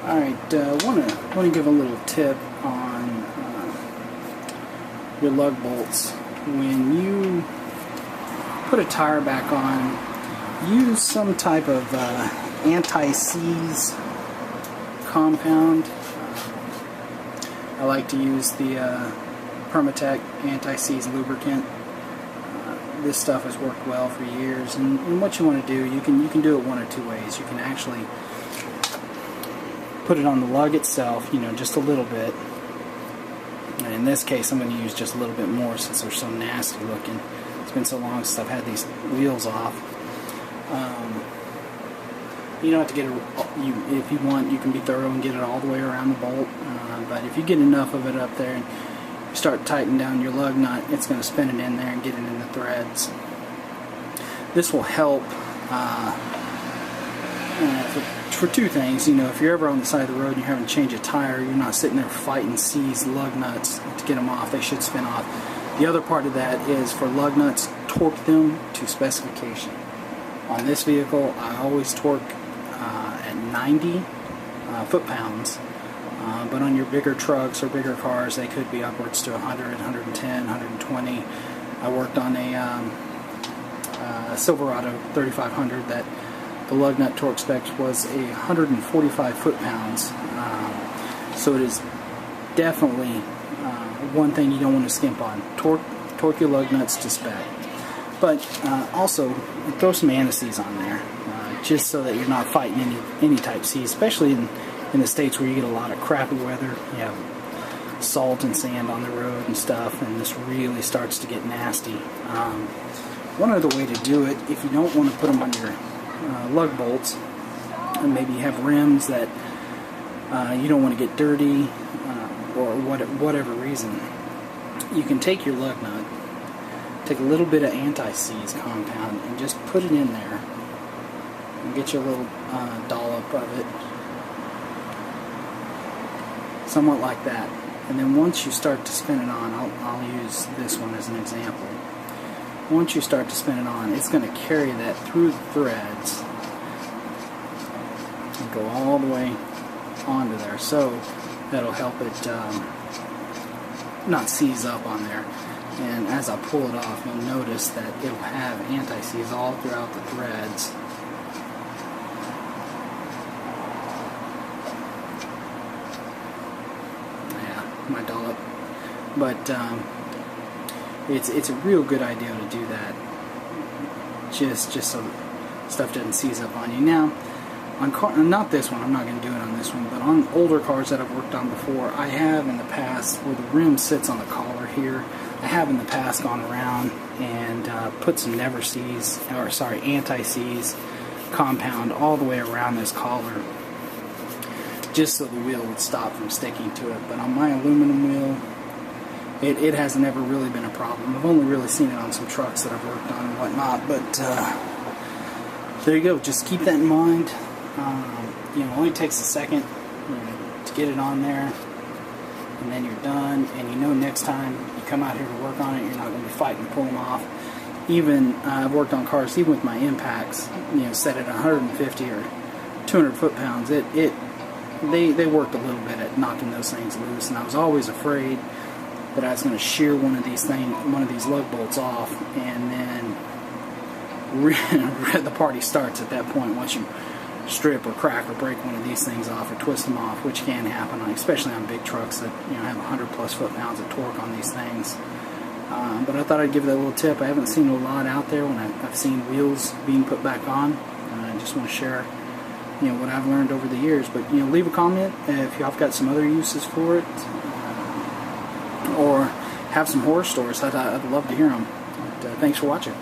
Alright, want to give a little tip on your lug bolts. When you put a tire back on, use some type of Antisieze Compound. I like to use the Permatech Antisieze lubricant. This stuff has worked well for years, and what you want to do, you can do it one of two ways. You can actually put it on the lug itself, just a little bit. And in this case, I'm going to use just a little bit more since they're so nasty looking. It's been so long since I've had these wheels off. You don't have to get it. If you want, you can be thorough and get it all the way around the bolt. But if you get enough of it up there and you start tightening down your lug nut, it's going to spin it in there and get it in the threads. This will help for two things. If you're ever on the side of the road and you're having to change a tire, you're not sitting there fighting seized lug nuts to get them off. They should spin off. The other part of that is for lug nuts, torque them to specification. On this vehicle, I always torque at 90 foot-pounds. But on your bigger trucks or bigger cars, they could be upwards to 100, 110, 120. I worked on a Silverado 3500 that the lug nut torque spec was 145 foot-pounds. So it is definitely one thing you don't want to skimp on. Torque your lug nuts to spec. But also throw some Antisieze on there, just so that you're not fighting any type C, especially in the States where you get a lot of crappy weather. You have salt and sand on the road and stuff, and this really starts to get nasty. One other way to do it, if you don't want to put them on your lug bolts, and maybe you have rims that you don't want to get dirty, or whatever reason, you can take your lug nut, take a little bit of Antisieze compound, and just put it in there, and get your little dollop of it, somewhat like that. And then once you start to spin it on, I'll use this one as an example. Once you start to spin it on, it's going to carry that through the threads and go all the way onto there. So that'll help it not seize up on there. And as I pull it off, you'll notice that it'll have Antisieze all throughout the threads. My dollop, but it's a real good idea to do that, just so stuff doesn't seize up on you. Now, on not this one, I'm not going to do it on this one, but on older cars that I've worked on before, I have in the past, where the rim sits on the collar here, I have in the past gone around and put some Antisieze compound all the way around this collar, just so the wheel would stop from sticking to it. But on my aluminum wheel, it hasn't ever really been a problem. I've only really seen it on some trucks that I've worked on and whatnot, but there you go. Just keep that in mind. It only takes a second to get it on there, and then you're done. And next time you come out here to work on it, you're not going to be fighting to pull them off. Even I've worked on cars, even with my impacts, set at 150 or 200 foot-pounds, They worked a little bit at knocking those things loose, and I was always afraid that I was going to shear one of these lug bolts off, and then the party starts at that point once you strip or crack or break one of these things off or twist them off, which can happen, especially on big trucks that have 100+ foot-pounds of torque on these things. But I thought I'd give that little tip. I haven't seen a lot out there when I've seen wheels being put back on, and I just want to share what I've learned over the years. But leave a comment if y'all have got some other uses for it, or have some horror stories. I'd love to hear them. But, thanks for watching.